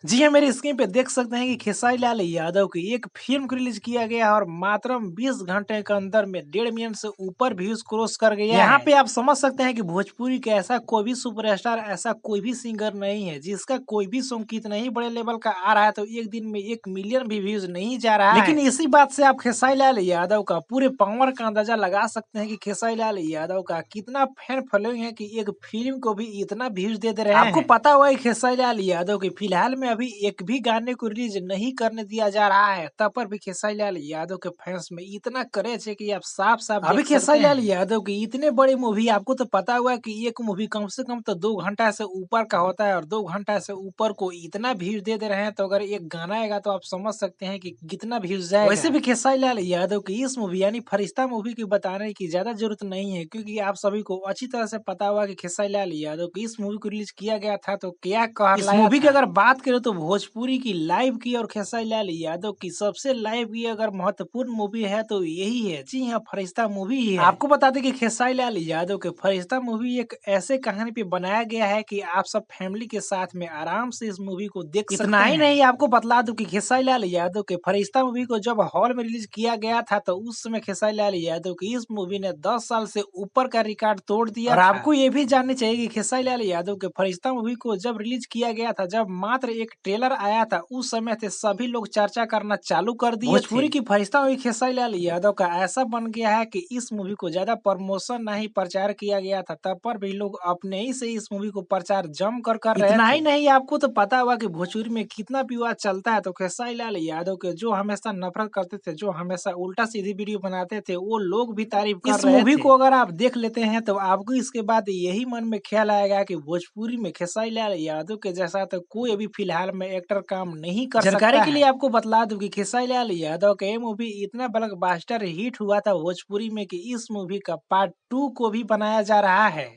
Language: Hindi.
जी हाँ, मेरी स्क्रीन पे देख सकते हैं कि खेसारी लाल यादव की एक फ़िल्म को रिलीज़ किया गया है और मात्र 20 घंटे के अंदर में 1.5 मिलियन से ऊपर व्यूज़ क्रॉस कर गया है। यहाँ पे आप समझ सकते हैं कि भोजपुरी के ऐसा कोई भी सुपरस्टार, ऐसा कोई भी सिंगर नहीं है, जिसका कोई भी सॉन्ग कितना ही बड़े लेवल का आ रहा है, तो एक दिन में 1 मिलियन भी व्यूज़ नहीं जा रहा है। लेकिन इसी बात से आप खेसारी लाल यादव का पूरे पावर का अंदाज़ा लगा सकते हैं कि खेसारी लाल यादव का कितना फैन फॉलोइंग है कि एक फ़िल्म को भी इतना व्यूज़ दे रहे हैं। आपको पता होगा कि खेसारी लाल यादव की फिलहाल में अभी एक भी गाने को रिलीज नहीं करने दिया जा रहा है, तब पर भी खेसारी लाल यादव के फैंस में इतना क्रेज है कि आप साफ-साफ अभी खेसारी लाल यादव की इतने बड़े मूवी आपको तो पता हुआ कि एक मूवी कम से कम तो 2 घंटा से ऊपर का होता है और 2 घंटा से ऊपर को इतना व्यूज दे रहे हैं, तो अगर एक गाना आएगा तो आप समझ सकते हैं कि कितना व्यूज जाएगा। वैसे भी खेसारी लाल यादव की इस मूवी यानी फरिश्ता मूवी की बताने की ज्यादा जरूरत नहीं है, क्योंकि आप सभी को अच्छी तरह से पता हुआ कि खेसारी लाल यादव की इस मूवी को रिलीज किया गया था तो क्या कहर इस मूवी की अगर बात करें तो भोजपुरी की लाइव की और खेसारी लाल यादव की सबसे लाइव की अगर महत्वपूर्ण मूवी है तो यही है। जी हाँ, फरिश्ता मूवी ही है। आपको बता दें कि खेसारी लाल यादव के फरिश्ता मूवी एक ऐसे कहानी पे बनाया गया है कि आप सब फैमिली के साथ में आराम से इस मूवी को देख सकते हैं। इतना ही नहीं, आपको बतला दूं कि खेसारी लाल यादव के फरिश्ता मूवी को जब हॉल में रिलीज किया गया था तो उस समय खेसारी लाल यादव की इस मूवी ने 10 साल से ऊपर का रिकॉर्ड तोड़ दिया और आपको ये भी जाननी चाहिए कि खेसारी लाल यादव के फरिश्ता मूवी को जब रिलीज किया गया था, जब मात्र एक ट्रेलर आया था, उस समय से सभी लोग चर्चा करना चालू कर दिए थे। भोजपुरी की फरिश्ता मूवी खेसारी लाल यादव का ऐसा बन गया है कि इस मूवी को ज्यादा प्रमोशन नहीं प्रचार किया गया था, तब पर भी लोग अपने ही से इस मूवी को प्रचार जम कर रहे थे। इतना ही नहीं, आपको तो पता होगा कि भोजपुरी में कितना विवाद चलता है, तो खेसारी लाल यादव के जो हमेशा नफरत करते थे, जो हमेशा उल्टा सीधी वीडियो बनाते थे, वो लोग भी तारीफ कर रहे थे। इस मूवी को अगर आप देख लेते हैं तो आपको इसके बाद यही मन में ख्याल आएगा कि भोजपुरी में खेसारी लाल यादव के जैसा तो कोई अभी फिलहाल में एक्टर काम नहीं कर सकता है। जानकारी के लिए आपको बतला दूं कि खेसारी लाल यादव का ये मूवी इतना ब्लॉकबस्टर हिट हुआ था भोजपुरी में कि इस मूवी का पार्ट 2 को भी बनाया जा रहा है।